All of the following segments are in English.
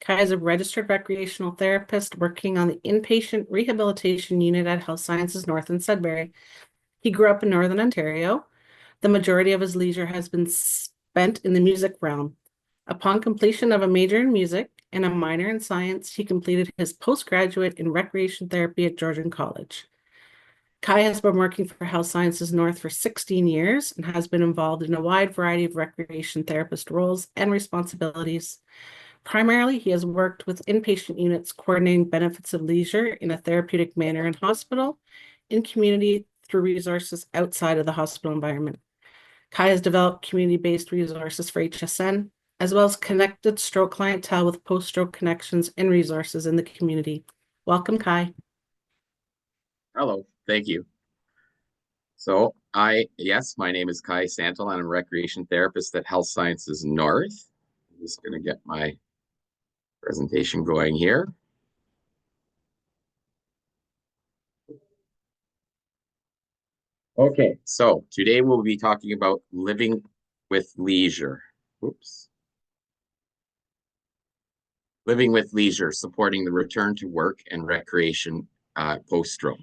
Kai is a registered recreational therapist working on the inpatient rehabilitation unit at Health Sciences North in Sudbury. He grew up in Northern Ontario. The majority of his leisure has been spent in the music realm. Upon completion of a major in music and a minor in science, he completed his postgraduate in recreation therapy at Georgian College. Kai has been working for Health Sciences North for 16 years and has been involved in a wide variety of recreation therapist roles and responsibilities. Primarily, he has worked with inpatient units coordinating benefits of leisure in a therapeutic manner in hospital, in community through resources outside of the hospital environment. Kai has developed community-based resources for HSN, as well as connected stroke clientele with post-stroke connections and resources in the community. Welcome, Kai. Hello, thank you. So yes, my name is Kai Santala, and I'm a recreation therapist at Health Sciences North. I'm just going to get my presentation going here. Okay, so today we'll be talking about living with leisure. Oops. Living with leisure, supporting the return to work and recreation post-stroke.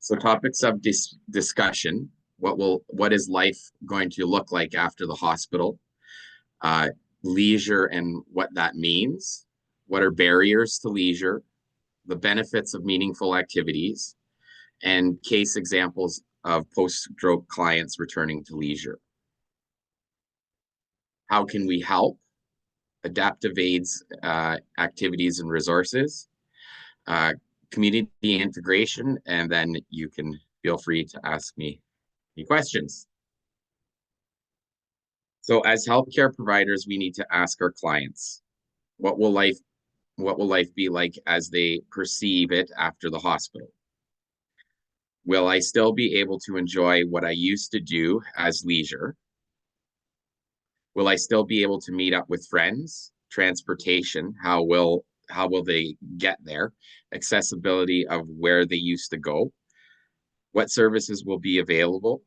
So topics of discussion: what is life going to look like after the hospital? Leisure and what that means. What are barriers to leisure? The benefits of meaningful activities, and case examples of post-stroke clients returning to leisure. How can we help? Adaptive aids, activities and resources, community integration, and then you can feel free to ask me any questions. So as healthcare providers, we need to ask our clients, what will life be like as they perceive it after the hospital? Will I still be able to enjoy what I used to do as leisure? Will I still be able to meet up with friends? Transportation, how will they get there? Accessibility of where they used to go? What services will be available?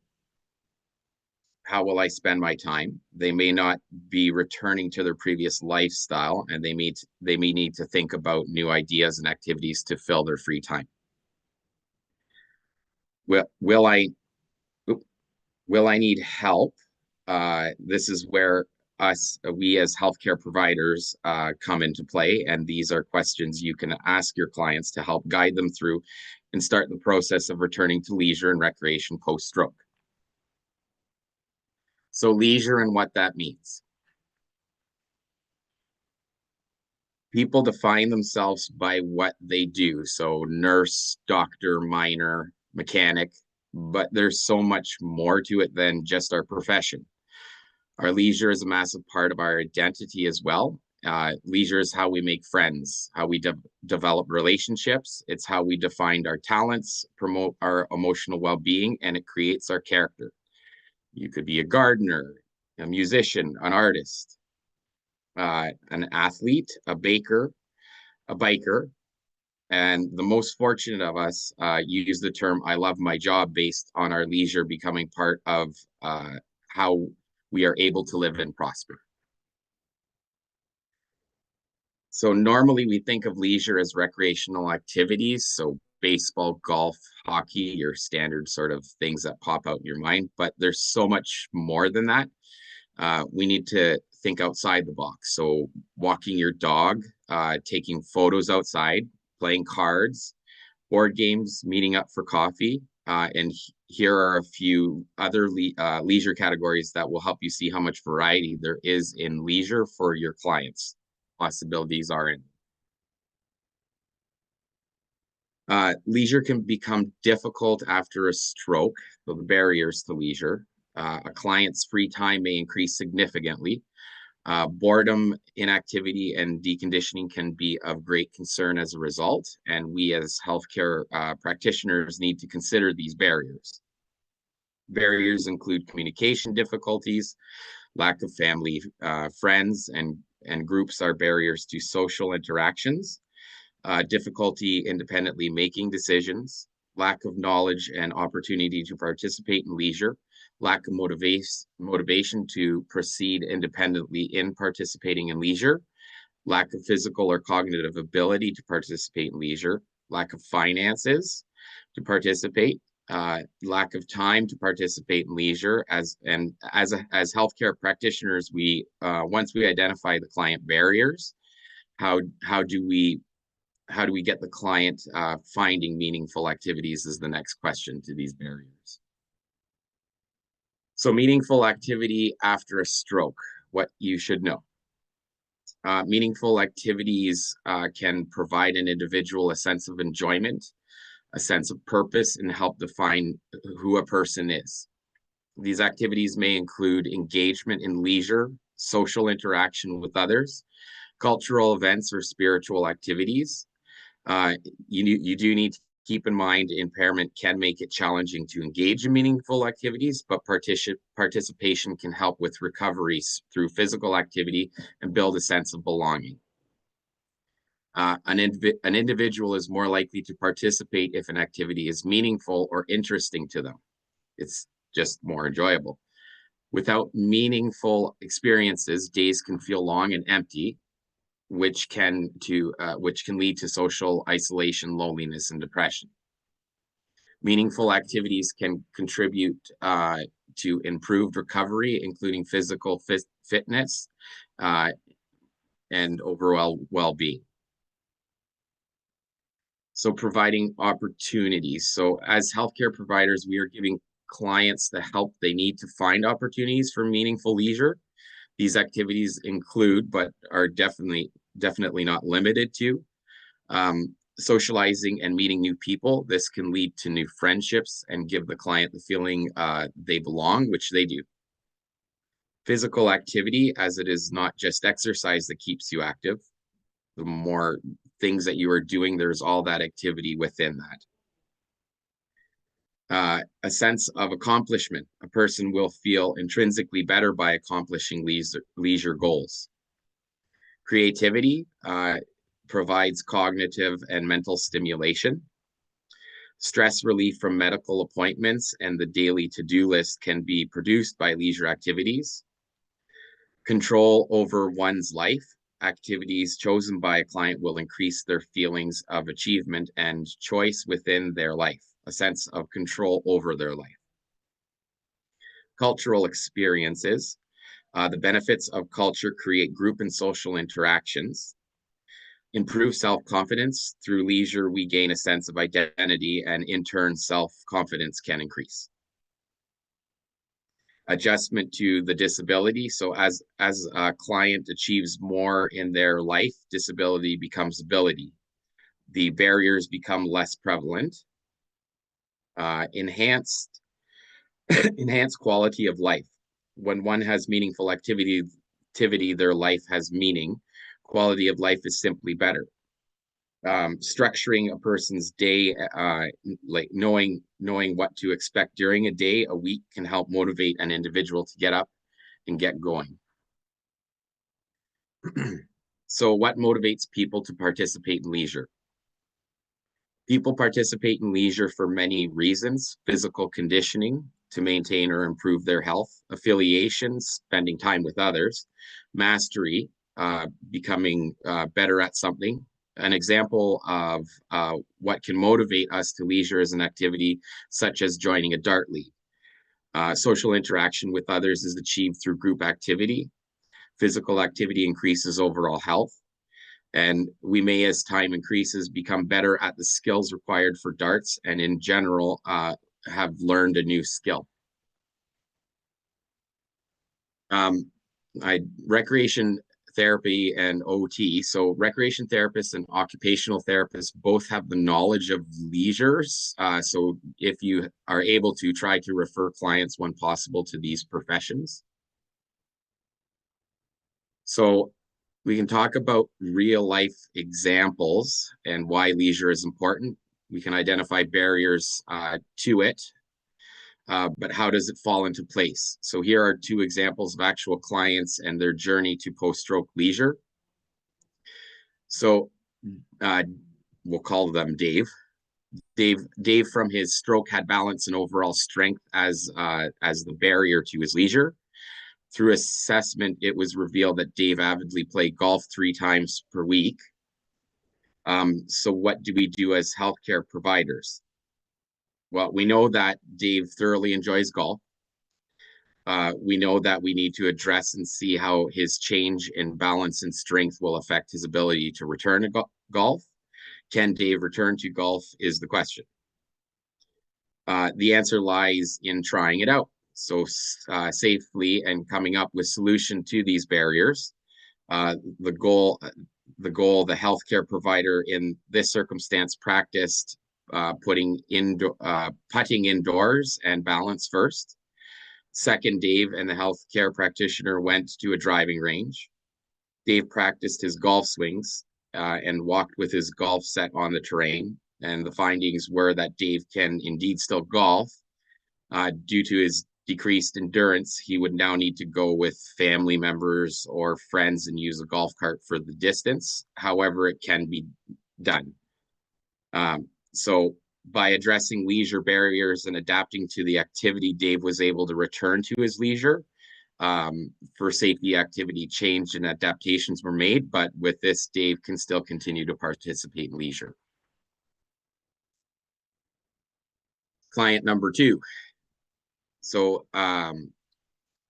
How will I spend my time? They may not be returning to their previous lifestyle, and they may need to think about new ideas and activities to fill their free time. Will I need help? This is where we as healthcare providers come into play, and these are questions you can ask your clients to help guide them through and start the process of returning to leisure and recreation post-stroke. So leisure and what that means. People define themselves by what they do. So nurse, doctor, miner, mechanic, but there's so much more to it than just our profession. Our leisure is a massive part of our identity as well. Leisure is how we make friends, how we develop relationships. It's how we define our talents, promote our emotional well-being, and it creates our character. You could be a gardener, a musician, an artist, an athlete, a baker, a biker. And the most fortunate of us use the term "I love my job" based on our leisure becoming part of how we are able to live and prosper. So normally we think of leisure as recreational activities, so baseball, golf, hockey, your standard sort of things that pop out in your mind, but there's so much more than that. We need to think outside the box. So walking your dog, taking photos outside, playing cards, board games, meeting up for coffee. And here are a few other leisure categories that will help you see how much variety there is in leisure for your clients. Possibilities are in. Leisure can become difficult after a stroke, so the barriers to leisure. A client's free time may increase significantly. Boredom, inactivity, and deconditioning can be of great concern as a result, and we as healthcare practitioners need to consider these barriers. Barriers include communication difficulties, lack of family, friends, and groups are barriers to social interactions, difficulty independently making decisions, lack of knowledge and opportunity to participate in leisure, lack of motivation to proceed independently in participating in leisure, lack of physical or cognitive ability to participate in leisure, lack of finances to participate, lack of time to participate in leisure. As healthcare practitioners, we once we identify the client barriers, how do we get the client finding meaningful activities is the next question to these barriers. So meaningful activity after a stroke, what you should know. Meaningful activities can provide an individual a sense of enjoyment, a sense of purpose, and help define who a person is. These activities may include engagement in leisure, social interaction with others, cultural events, or spiritual activities. You do need to keep in mind impairment can make it challenging to engage in meaningful activities, but participation can help with recovery through physical activity and build a sense of belonging. An individual is more likely to participate if an activity is meaningful or interesting to them. It's just more enjoyable. Without meaningful experiences, days can feel long and empty, which can lead to social isolation, loneliness, and depression. Meaningful activities can contribute to improved recovery, including physical fitness and overall well-being. So providing opportunities. So as healthcare providers, we are giving clients the help they need to find opportunities for meaningful leisure. These activities include, but are definitely not limited to, socializing and meeting new people. This can lead to new friendships and give the client the feeling they belong, which they do. Physical activity, as it is not just exercise that keeps you active. The more things that you are doing, there's all that activity within that. A sense of accomplishment. A person will feel intrinsically better by accomplishing leisure goals. Creativity provides cognitive and mental stimulation. Stress relief from medical appointments and the daily to-do list can be produced by leisure activities. Control over one's life. Activities chosen by a client will increase their feelings of achievement and choice within their life, a sense of control over their life. Cultural experiences. The benefits of culture create group and social interactions. Improve self-confidence. Through leisure, we gain a sense of identity, and in turn, self-confidence can increase. Adjustment to the disability. So as a client achieves more in their life, disability becomes ability. The barriers become less prevalent. Enhanced quality of life. When one has meaningful activity, their life has meaning. Quality of life is simply better. Structuring a person's day, like knowing what to expect during a day, a week, can help motivate an individual to get up and get going. So what motivates people to participate in leisure? People participate in leisure for many reasons: physical conditioning, to maintain or improve their health; affiliation, spending time with others; mastery, becoming better at something. An example of what can motivate us to leisure is an activity such as joining a dart league. Social interaction with others is achieved through group activity. Physical activity increases overall health. And we may, as time increases, become better at the skills required for darts, and in general, have learned a new skill. Recreation therapy and OT. So recreation therapists and occupational therapists both have the knowledge of leisures. So if you are able to, try to refer clients when possible to these professions. So we can talk about real life examples and why leisure is important. We can identify barriers to it, but how does it fall into place? So here are two examples of actual clients and their journey to post-stroke leisure. So we'll call them Dave. Dave from his stroke had balance and overall strength as the barrier to his leisure. Through assessment, it was revealed that Dave avidly played golf 3 times per week. So what do we do as healthcare providers? Well, we know that Dave thoroughly enjoys golf. We know that we need to address and see how his change in balance and strength will affect his ability to return to golf. Can Dave return to golf is the question. The answer lies in trying it out. So safely and coming up with solution to these barriers. The goal, the healthcare provider in this circumstance practiced putting putting indoors and balance first. Second, Dave and the healthcare practitioner went to a driving range. Dave practiced his golf swings and walked with his golf set on the terrain. And the findings were that Dave can indeed still golf. Due to his decreased endurance, he would now need to go with family members or friends and use a golf cart for the distance. However, it can be done. So by addressing leisure barriers and adapting to the activity, Dave was able to return to his leisure. For safety, activity changed and adaptations were made, but with this, Dave can still continue to participate in leisure. Client number 2. So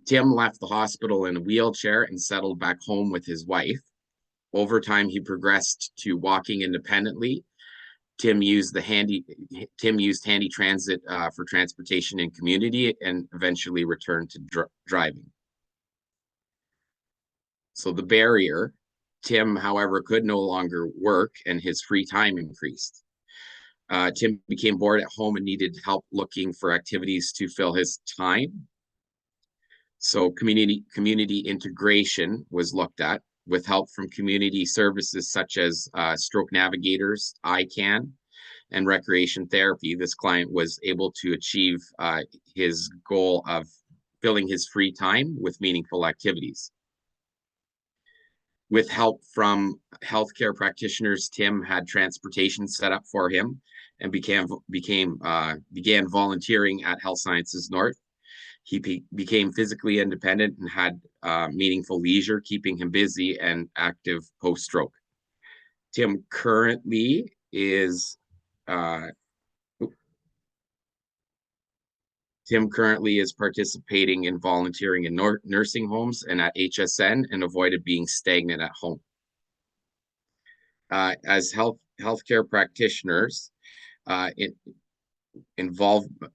Tim left the hospital in a wheelchair and settled back home with his wife. Over time, he progressed to walking independently. Tim used handy transit for transportation in community and eventually returned to driving. So the barrier, Tim, however, could no longer work and his free time increased. Tim became bored at home and needed help looking for activities to fill his time. So community integration was looked at with help from community services such as stroke navigators, ICANN, and recreation therapy. This client was able to achieve his goal of filling his free time with meaningful activities. With help from healthcare practitioners, Tim had transportation set up for him and began volunteering at Health Sciences North. He became physically independent and had meaningful leisure, keeping him busy and active post-stroke. Tim currently is participating in volunteering in nursing homes and at HSN and avoided being stagnant at home. As healthcare practitioners,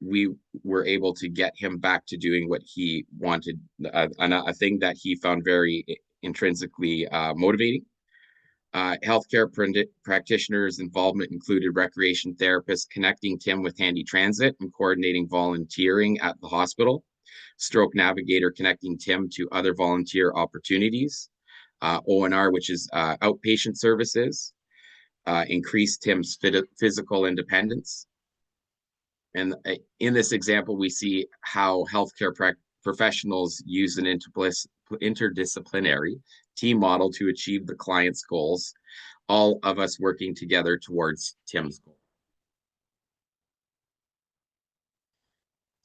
we were able to get him back to doing what he wanted, a thing that he found very intrinsically motivating. Healthcare practitioners' involvement included recreation therapists connecting Tim with handy transit and coordinating volunteering at the hospital, stroke navigator connecting Tim to other volunteer opportunities, ONR, which is outpatient services, increased Tim's physical independence. And in this example, we see how healthcare professionals use an interdisciplinary team model to achieve the client's goals, all of us working together towards Tim's goal.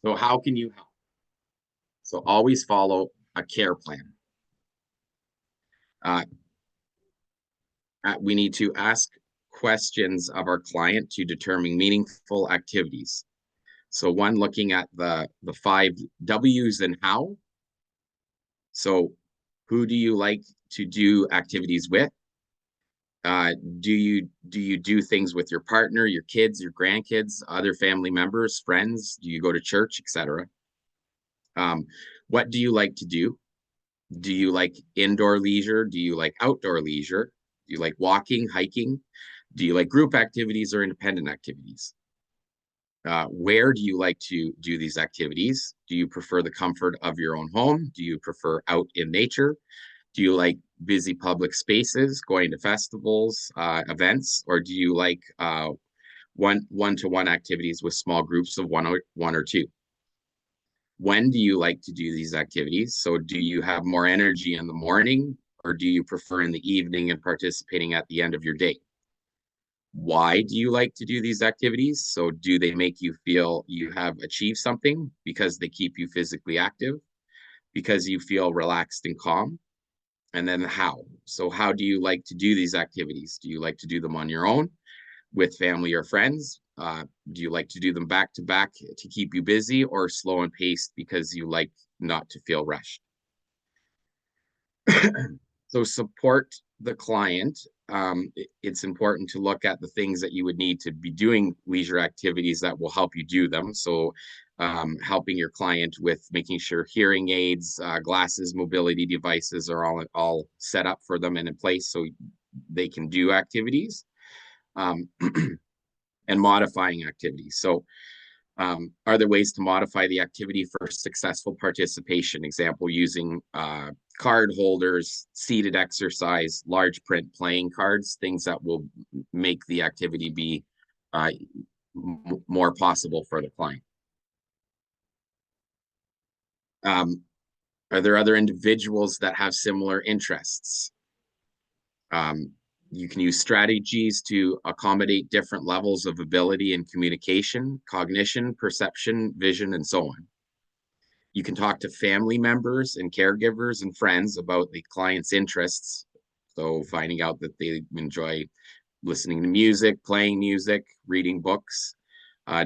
So how can you help? So always follow a care plan. We need to ask questions of our client to determine meaningful activities. So one, looking at the 5 W's and how. So who do you like to do activities with? Do you do things with your partner, your kids, your grandkids, other family members, friends? Do you go to church, etc.? What do you like to do? Do you like indoor leisure? Do you like outdoor leisure? Do you like walking, hiking? Do you like group activities or independent activities? Where do you like to do these activities? Do you prefer the comfort of your own home? Do you prefer out in nature? Do you like busy public spaces, going to festivals, events, or do you like one-to-one activities with small groups of one or two? When do you like to do these activities? So do you have more energy in the morning, or do you prefer in the evening and participating at the end of your day? Why do you like to do these activities? So do they make you feel you have achieved something because they keep you physically active, because you feel relaxed and calm? And then how? So how do you like to do these activities? Do you like to do them on your own with family or friends? Do you like to do them back to back to keep you busy, or slow and paced because you like not to feel rushed? So support the client. It's important to look at the things that you would need to be doing leisure activities that will help you do them. So helping your client with making sure hearing aids, glasses, mobility devices are all set up for them and in place so they can do activities, um, and modifying activities. So are there ways to modify the activity for successful participation? Example, using card holders, seated exercise, large print playing cards, things that will make the activity be uh, more possible for the client. Um, are there other individuals that have similar interests? Um, you can use strategies to accommodate different levels of ability in communication, cognition, perception, vision, and so on. You can talk to family members and caregivers and friends about the client's interests. So finding out that they enjoy listening to music, playing music, reading books, uh,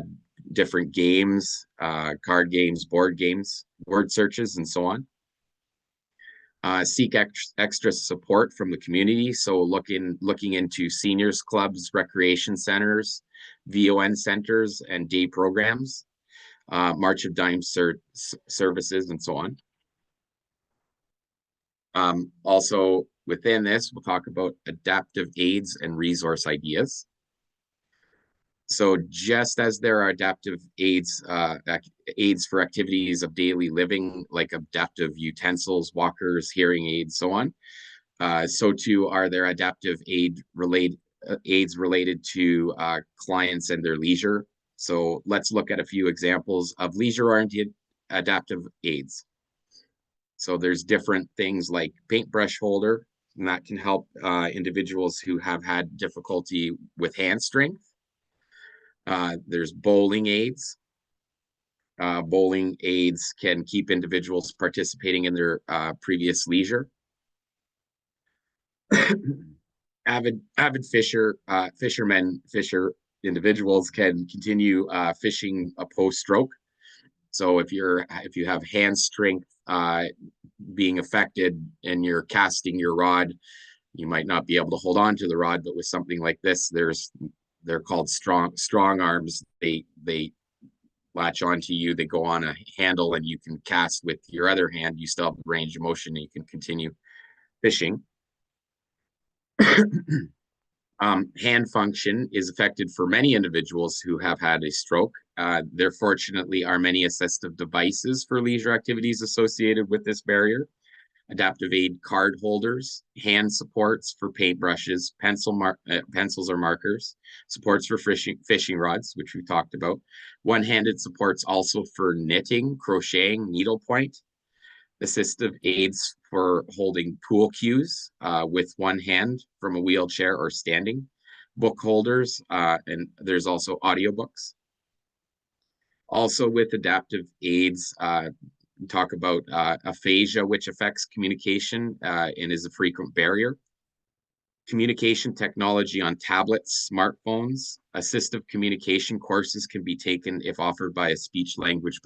different games, card games, board games, word searches, and so on. Seek extra support from the community. So looking into seniors clubs, recreation centers, VON centers, and day programs, March of Dimes services, and so on. Also within this, we'll talk about adaptive aids and resource ideas. So just as there are adaptive aids for activities of daily living, like adaptive utensils, walkers, hearing aids, so on, so too are there adaptive aids related to clients and their leisure. So let's look at a few examples of leisure-oriented adaptive aids. So there's different things like paintbrush holder, and that can help individuals who have had difficulty with hand strength. There's bowling aids. Bowling aids can keep individuals participating in their previous leisure. Avid fisher individuals can continue fishing a post stroke. So if you have hand strength being affected and you're casting your rod, you might not be able to hold on to the rod, but with something like this, they're called strong arms. They latch onto you, they go on a handle, and you can cast with your other hand. You still have range of motion, and you can continue fishing. Hand function is affected for many individuals who have had a stroke. There fortunately are many assistive devices for leisure activities associated with this barrier. Adaptive aid card holders, hand supports for paintbrushes, pencils or markers, supports for fishing rods, which we talked about, one-handed supports also for knitting, crocheting, needlepoint, assistive aids for holding pool cues with one hand from a wheelchair or standing, book holders, and there's also audiobooks. Also with adaptive aids, talk about aphasia, which affects communication and is a frequent barrier. Communication technology on tablets, smartphones, assistive communication courses can be taken if offered by a speech language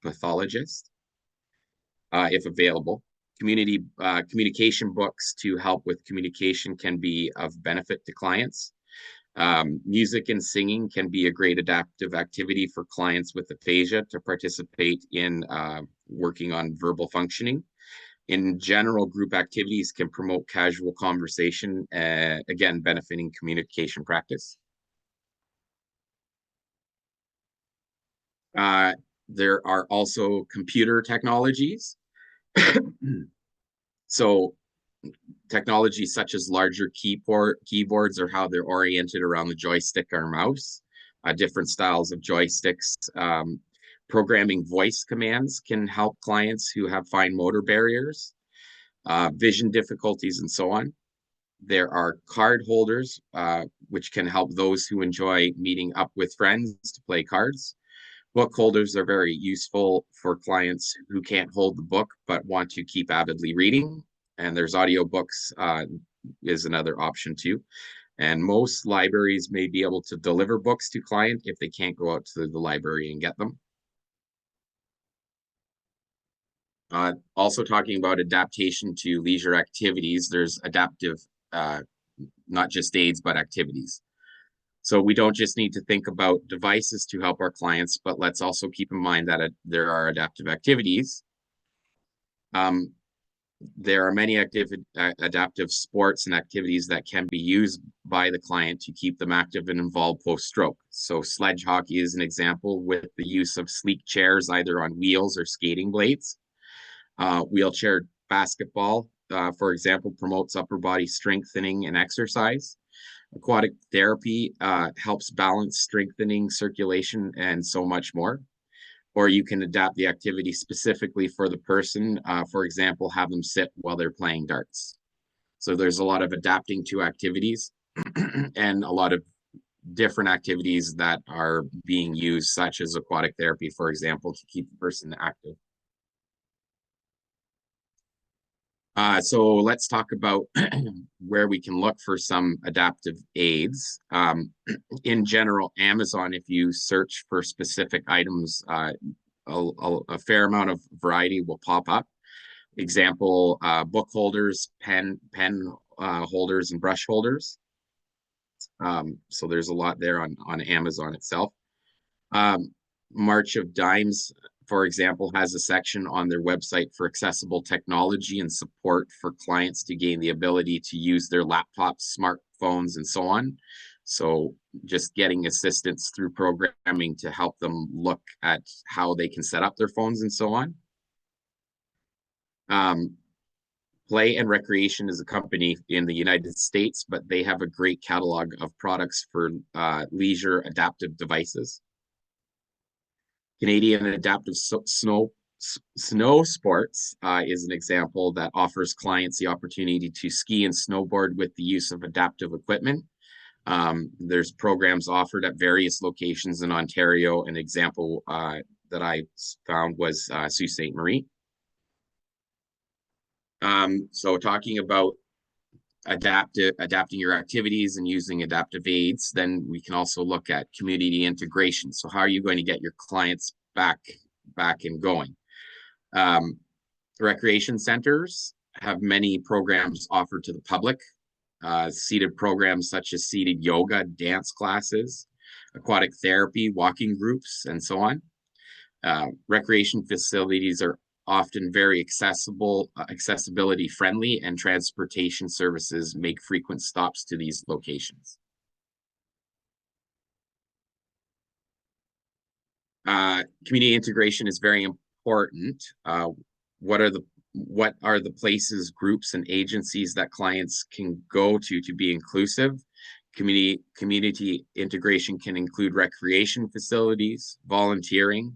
pathologist, if available. Communication books to help with communication can be of benefit to clients. Music and singing can be a great adaptive activity for clients with aphasia to participate in working on verbal functioning. In general, group activities can promote casual conversation, again, benefiting communication practice. There are also computer technologies. So technologies such as larger keyboards or how they're oriented around the joystick or mouse, different styles of joysticks, programming voice commands can help clients who have fine motor barriers, vision difficulties, and so on. There are card holders, which can help those who enjoy meeting up with friends to play cards. Book holders are very useful for clients who can't hold the book but want to keep avidly reading. And there's audiobooks is another option too. And most libraries may be able to deliver books to client if they can't go out to the library and get them. Also talking about adaptation to leisure activities, there's adaptive, not just aids, but activities. So we don't just need to think about devices to help our clients, but let's also keep in mind that there are adaptive activities. Um, there are many adaptive sports and activities that can be used by the client to keep them active and involved post-stroke. So sledge hockey is an example with the use of sleek chairs, either on wheels or skating blades. Wheelchair basketball, for example, promotes upper body strengthening and exercise. Aquatic therapy helps balance strengthening, circulation, and so much more. Or you can adapt the activity specifically for the person. For example, have them sit while they're playing darts. So there's a lot of adapting to activities and a lot of different activities that are being used, such as aquatic therapy, for example, to keep the person active. So let's talk about where we can look for some adaptive aids. In general, Amazon, if you search for specific items, a fair amount of variety will pop up. Example, book holders, pen holders, and brush holders. So there's a lot there on Amazon itself. Um, March of Dimes, for example, has a section on their website for accessible technology and support for clients to gain the ability to use their laptops, smartphones, and so on. So just getting assistance through programming to help them look at how they can set up their phones and so on. Play and Recreation is a company in the United States, but they have a great catalog of products for leisure adaptive devices. Canadian Adaptive Snow Sports is an example that offers clients the opportunity to ski and snowboard with the use of adaptive equipment. There's programs offered at various locations in Ontario. An example that I found was Sault Ste. Marie. So talking about adapting your activities and using adaptive aids, then we can also look at community integration. So how are you going to get your clients back and going? Recreation centers have many programs offered to the public, seated programs such as seated yoga, dance classes, aquatic therapy, walking groups, and so on. Recreation facilities are often very accessibility friendly, and transportation services make frequent stops to these locations. Community integration is very important. What are the places, groups, and agencies that clients can go to be inclusive? Community integration can include recreation facilities, volunteering,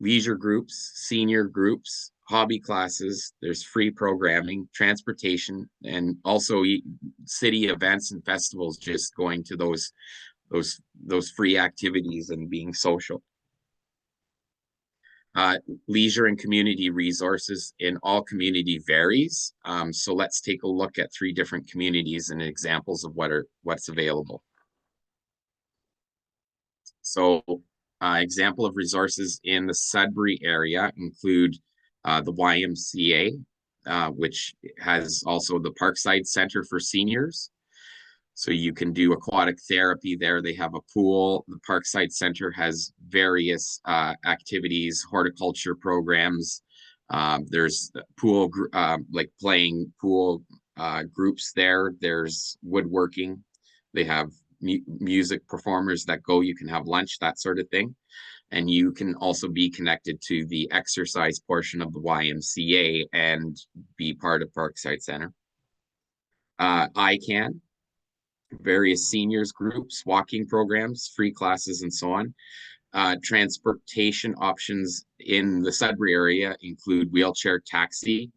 leisure groups, senior groups, hobby classes. There's free programming, transportation, and also city events and festivals. Just going to those free activities and being social. Leisure and community resources in all community varies. So let's take a look at 3 different communities and examples of what's available. So example of resources in the Sudbury area include the YMCA, which has also the Parkside Center for Seniors. So you can do aquatic therapy there. They have a pool. The Parkside Center has various activities, horticulture programs. There's pool, like playing pool groups there. There's woodworking. They have music performers that go. You can have lunch, that sort of thing. And you can also be connected to the exercise portion of the YMCA and be part of Parkside Center. ICANN, various seniors groups, walking programs, free classes, and so on. Transportation options in the Sudbury area include wheelchair taxi,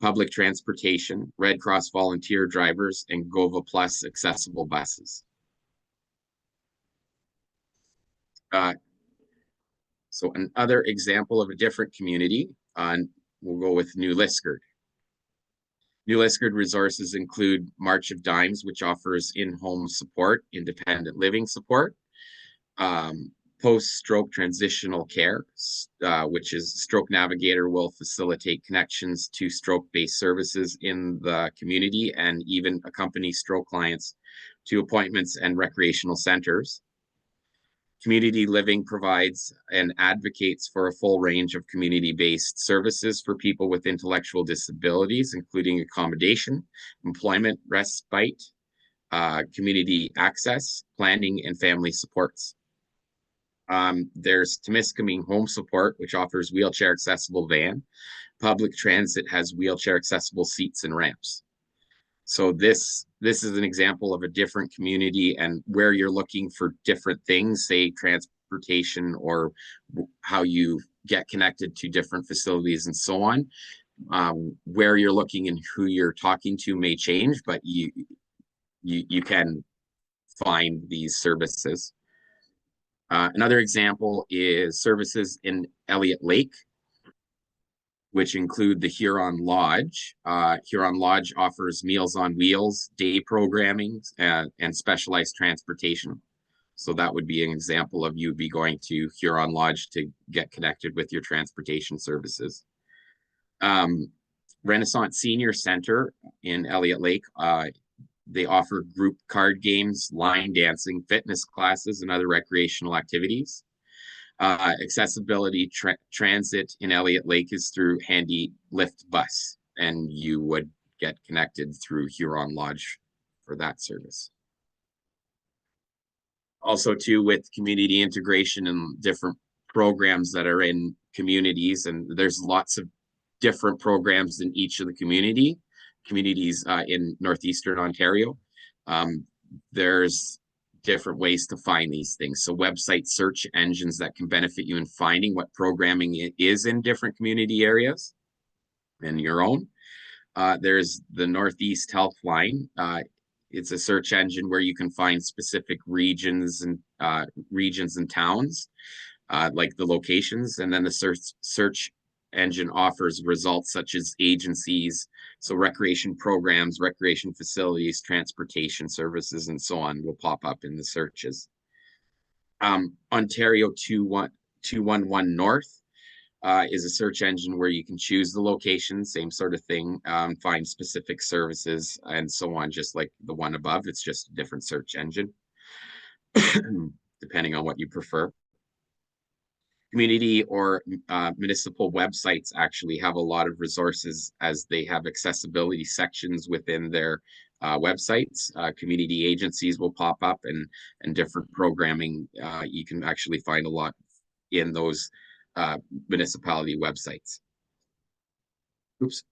public transportation, Red Cross volunteer drivers, and GOVA Plus accessible buses. Uh, so another example of a different community, we'll go with New Liskard. New Liskard resources include March of Dimes, which offers in-home support, independent living support, post-stroke transitional care, which is Stroke Navigator will facilitate connections to stroke-based services in the community and even accompany stroke clients to appointments and recreational centers. Community Living provides and advocates for a full range of community-based services for people with intellectual disabilities, including accommodation, employment, respite, community access, planning, and family supports. There's Temiskaming Home Support, which offers wheelchair accessible van. Public transit has wheelchair accessible seats and ramps. So this is an example of a different community and where you're looking for different things, say transportation or how you get connected to different facilities and so on. Where you're looking and who you're talking to may change, but you can find these services. Another example is services in Elliott Lake, which include the Huron Lodge. Huron Lodge offers Meals on Wheels, day programming, and specialized transportation. So that would be an example of you be going to Huron Lodge to get connected with your transportation services. Renaissance Senior Center in Elliott Lake, they offer group card games, line dancing, fitness classes, and other recreational activities. Accessibility transit in Elliott Lake is through Handy Lift Bus, and you would get connected through Huron Lodge for that service. Also, too, with community integration and different programs that are in communities, and there's lots of different programs in each of the communities in Northeastern Ontario. There's different ways to find these things. So website search engines that can benefit you in finding what programming is in different community areas and your own. There's the Northeast Helpline. It's a search engine where you can find specific regions and towns, like the locations, and then the search engine offers results such as agencies, so recreation programs, recreation facilities, transportation services, and so on will pop up in the searches. Ontario 211 North is a search engine where you can choose the location, same sort of thing, find specific services and so on, just like the one above. It's just a different search engine, depending on what you prefer. Community or municipal websites actually have a lot of resources as they have accessibility sections within their websites. Community agencies will pop up and different programming. You can actually find a lot in those municipality websites. Oops.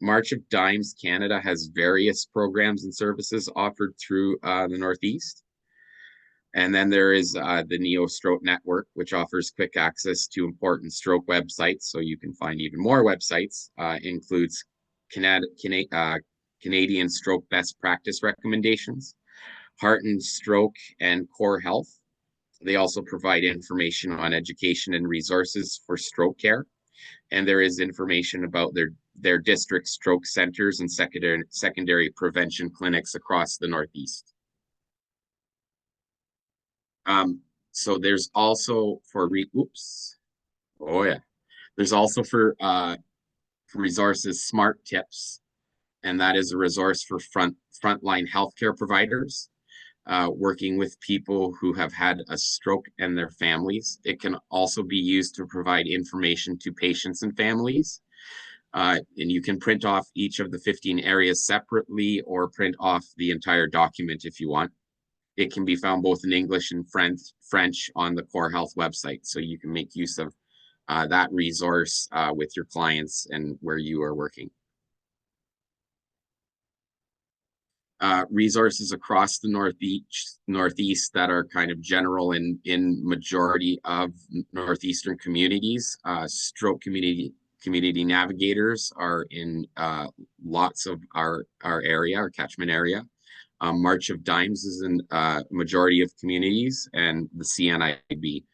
March of Dimes Canada has various programs and services offered through the Northeast. And then there is the Neo Stroke Network, which offers quick access to important stroke websites. So you can find even more websites. Includes Canadian stroke best practice recommendations, heart and stroke, and core health. They also provide information on education and resources for stroke care. And there is information about their district stroke centers and secondary prevention clinics across the Northeast. So there's also there's also for resources Smart Tips, and that is a resource for frontline healthcare providers working with people who have had a stroke and their families. It can also be used to provide information to patients and families. And you can print off each of the 15 areas separately or print off the entire document if you want. It can be found both in English and French on the Core Health website. So you can make use of that resource with your clients and where you are working. Resources across the Northeast that are kind of general in majority of Northeastern communities. Stroke Community community navigators are in lots of our area, our catchment area. March of Dimes is in majority of communities, and the CNIB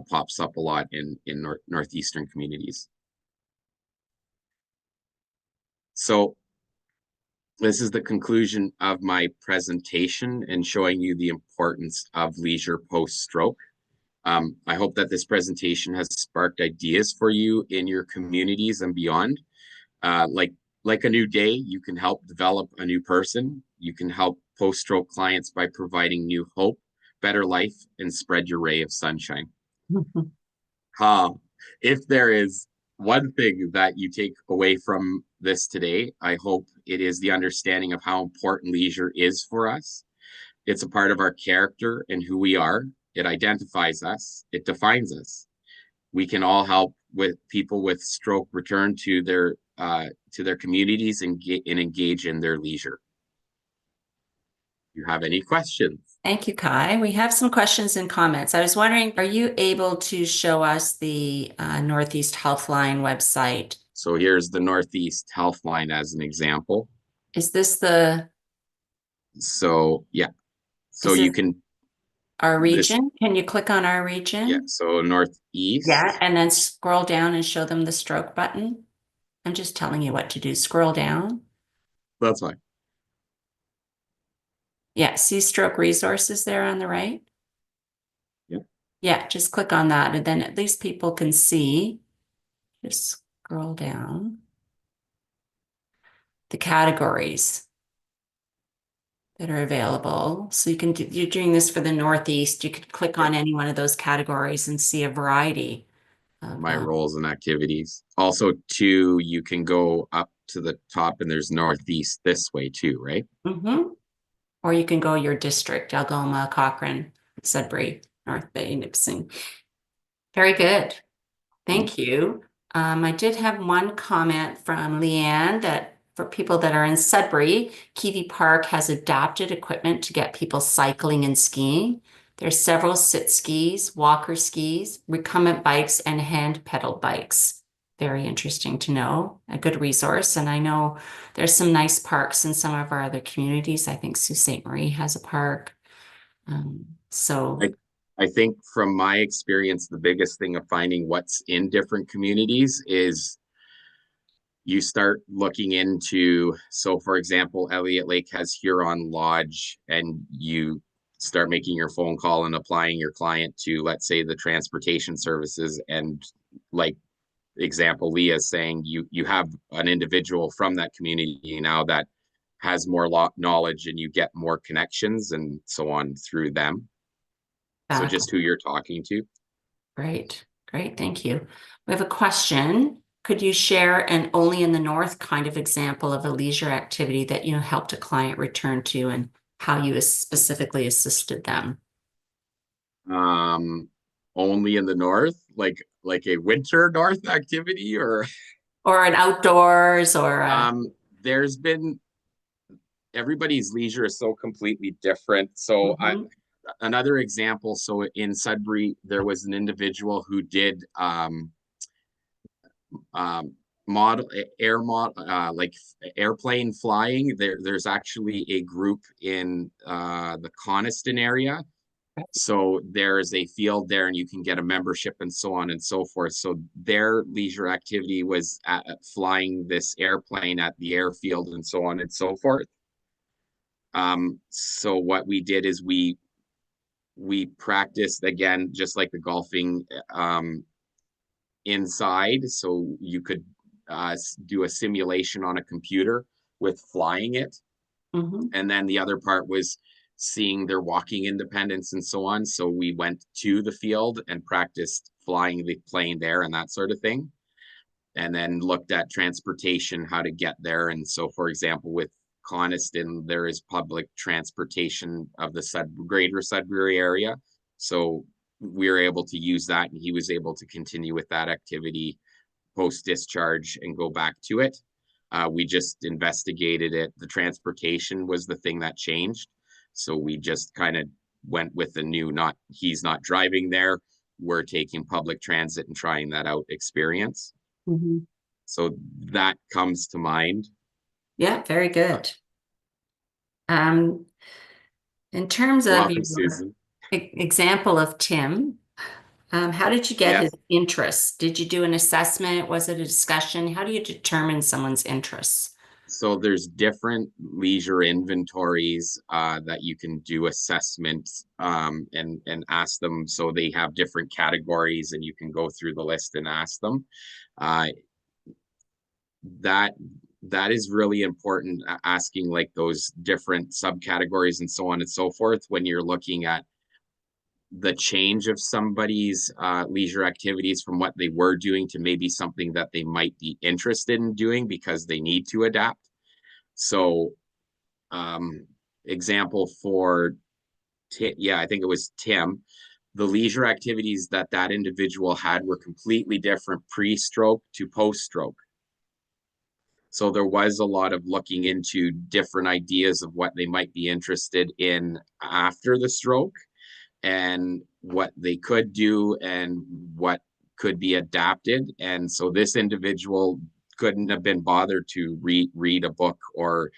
pops up a lot in northeastern communities. So this is the conclusion of my presentation and showing you the importance of leisure post-stroke. I hope that this presentation has sparked ideas for you in your communities and beyond. Like a new day, you can help develop a new person. You can help post-stroke clients by providing new hope, better life, and spread your ray of sunshine. If there is one thing that you take away from this today, I hope it is the understanding of how important leisure is for us. It's a part of our character and who we are. It identifies us. It defines us. We can all help with people with stroke return to their communities and engage in their leisure. Do you have any questions? Thank you, Kai. We have some questions and comments. I was wondering, are you able to show us the Northeast Healthline website? So here's the Northeast Healthline as an example. Is this the? So yeah, so you can. Our region? Can you click on our Yeah, region? so Northeast. Yeah, and then scroll down and show them the stroke button. I'm just telling you what to do. Scroll down. That's fine. Yeah, see stroke resources there on the right? Yeah. Yeah, just click on that and then at least people can see. Just scroll down. The categories that are available. So you can do, you're doing this for the Northeast. You could click on any one of those categories and see a variety of My roles and activities. Also, too, you can go up to the top and there's Northeast this way too, right? Or you can go your district, Algoma, Cochrane, Sudbury, North Bay, Nipissing. Very good. Thank you. I did have one comment from Leanne that for people that are in Sudbury, Kiwi Park has adapted equipment to get people cycling and skiing. There's several sit skis, walker skis, recumbent bikes, and hand pedal bikes. Very interesting to know, a good resource. And I know there's some nice parks in some of our other communities. I think Sault Ste. Marie has a park. I think from my experience, the biggest thing of finding what's in different communities is you start looking into, so for example, Elliott Lake has Huron Lodge, and you start making your phone call and applying your client to, let's say, the transportation services. And like example, Leah's saying, you have an individual from that community now that has more knowledge and you get more connections and so on through them. So just who you're talking to. Great. Great. Thank you. We have a question. Could you share an only in the North kind of example of a leisure activity that you helped a client return to and how you specifically assisted them? Only in the North, like a winter North activity, or an outdoors, or there's been, everybody's leisure is so completely different. So another example, so in Sudbury, there was an individual who did like airplane flying. There's actually a group in the Coniston area. So there's a field there and you can get a membership and so on and so forth. So their leisure activity was flying this airplane at the airfield and so on and so forth. So what we did is we practiced again, just like the golfing inside. So you could do a simulation on a computer with flying it. And then the other part was seeing their walking independence and so on. So we went to the field and practiced flying the plane there and that sort of thing. And then looked at transportation, how to get there. And so, for example, with Coniston, there is public transportation of the greater Sudbury area. So we were able to use that, and he was able to continue with that activity post-discharge and go back to it. We just investigated it. The transportation was the thing that changed. So we just kind of went with the new, he's not driving there. We're taking public transit and trying that out experience. So that comes to mind. Yeah, very good. Um, in terms of Welcome, your Susan. example of Tim, how did you get his Yes. interests? Did you do an assessment? Was it a discussion? How do you determine someone's interests? So there's different leisure inventories that you can do assessments and ask them. So they have different categories, and you can go through the list and ask them. Uh, that that is really important, asking like those different subcategories and so on and so forth when you're looking at the change of somebody's leisure activities from what they were doing to maybe something that they might be interested in doing because they need to adapt. So example for yeah, I think it was Tim. The leisure activities that that individual had were completely different pre-stroke to post-stroke. So there was a lot of looking into different ideas of what they might be interested in after the stroke and what they could do and what could be adapted. And so this individual couldn't have been bothered to read a book or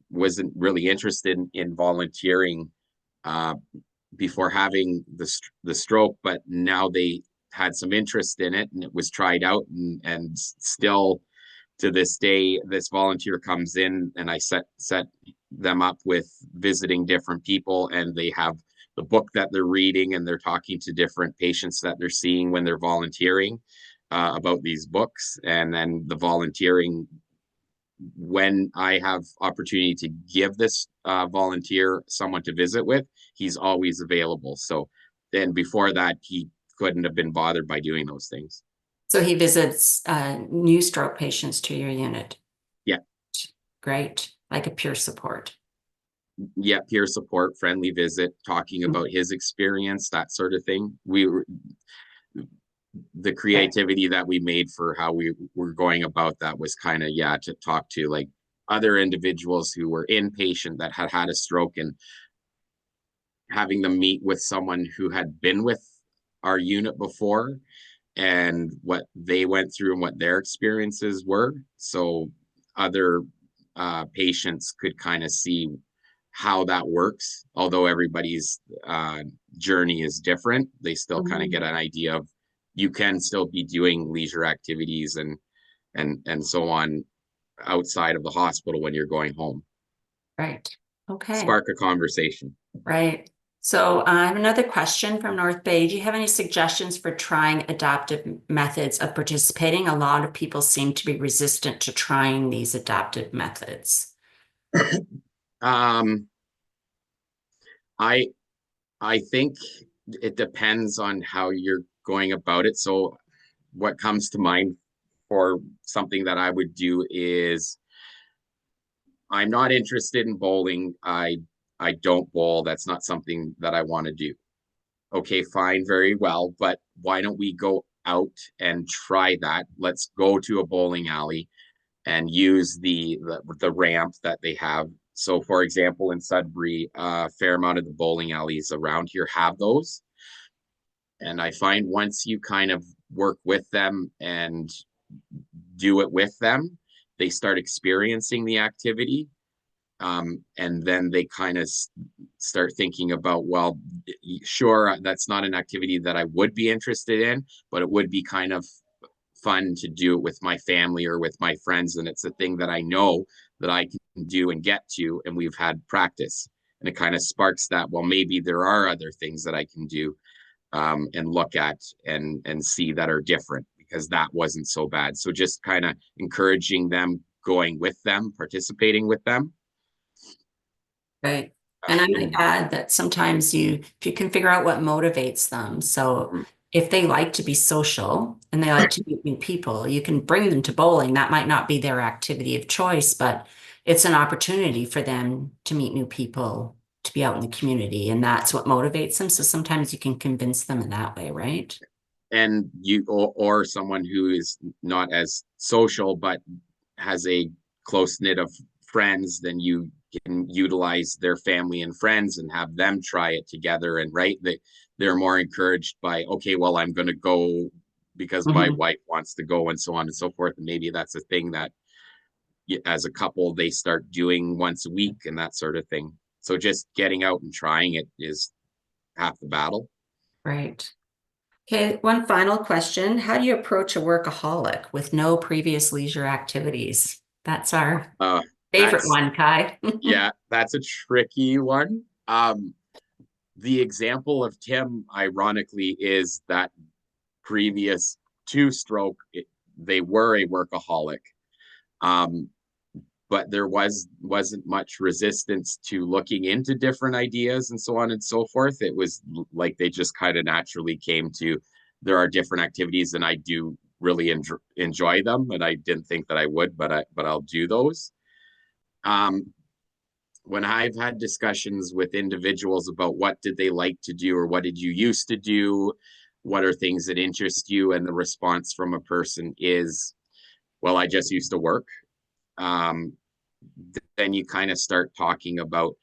wasn't really interested in volunteering uh, before having the stroke, but now they had some interest in it and it was tried out, and still to this day, this volunteer comes in and I set them up with visiting different people, and they have the book that they're reading and they're talking to different patients that they're seeing when they're volunteering about these books. And then the volunteering, when I have opportunity to give this volunteer someone to visit with, he's always available. So then before that, he couldn't have been bothered by doing those things. So he visits new stroke patients to your unit. Yeah. Great, like a peer support. Yeah, peer support, friendly visit, talking about his experience, that sort of thing. The creativity that we made for how we were going about that was kind of, yeah, to talk to like other individuals who were inpatient that had had a stroke, and having them meet with someone who had been with our unit before and what they went through and what their experiences were. So other patients could kind of see how that works. Although everybody's journey is different, they still kind of get an idea of you can still be doing leisure activities and so on outside of the hospital when you're going home. Right. Okay. Spark a conversation. Right. So I have another question from North Bay. Do you have any suggestions for trying adaptive methods of participating? A lot of people seem to be resistant to trying these adaptive methods. um, I I think it depends on how you're going about it. So what comes to mind for something that I would do is, I'm not interested in bowling. I don't bowl. That's not something that I want to do. Okay, fine, very well, but why don't we go out and try that? Let's go to a bowling alley and use the ramp that they have. So, for example, in Sudbury, a fair amount of the bowling alleys around here have those. And I find once you kind of work with them and do it with them, they start experiencing the activity. And then they kind of start thinking about, well, sure, that's not an activity that I would be interested in, but it would be kind of fun to do it with my family or with my friends. And it's a thing that I know that I can do and get to, and we've had practice. And it kind of sparks that, well, maybe there are other things that I can do and look at and see that are different, because that wasn't so bad. So just kind of encouraging them, going with them, participating with them. Right. And I might add that sometimes if you can figure out what motivates them. So if they like to be social and they like to meet new people, you can bring them to bowling. That might not be their activity of choice, but it's an opportunity for them to meet new people, to be out in the community. And that's what motivates them. So sometimes you can convince them in that way, right? And or someone who is not as social but has a close knit of friends, then you can utilize their family and friends and have them try it together. And right, they're more encouraged by, okay, well, I'm going to go because my Mhm. wife wants to go and so on and so forth. And maybe that's a thing that as a couple, they start doing once a week and that sort of thing. So just getting out and trying it is half the battle. Right. Okay, one final question. How do you approach a workaholic with no previous leisure activities? That's our Uh, favorite that's, one, Kai. yeah, that's a tricky one. The example of Tim, ironically, is that previous two-stroke, they were a workaholic. Um, but there wasn't much resistance to looking into different ideas and so on and so forth. It was like they just kind of naturally came to, there are different activities and I do really enjoy them, and I didn't think that I would, but I'll do those. Um, when I've had discussions with individuals about what did they like to do or what did you used to do, what are things that interest you, and the response from a person is, well, I just used to work. Um, then you kind of start talking about,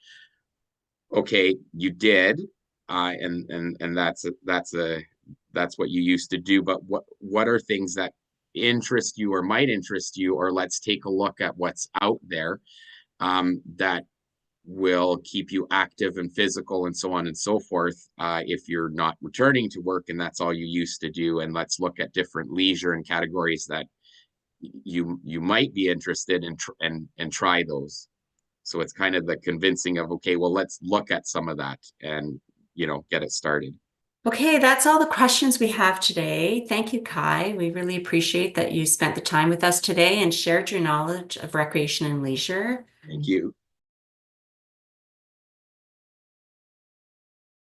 okay, you did, and that's what you used to do, but what are things that interest you or might interest you, or let's take a look at what's out there that will keep you active and physical and so on and so forth, if you're not returning to work and that's all you used to do. And let's look at different leisure and categories that you might be interested in, and try those. So it's kind of the convincing of, okay, well, let's look at some of that and, get it started. Okay, that's all the questions we have today. Thank you, Kai. We really appreciate that you spent the time with us today and shared your knowledge of recreation and leisure. Thank you.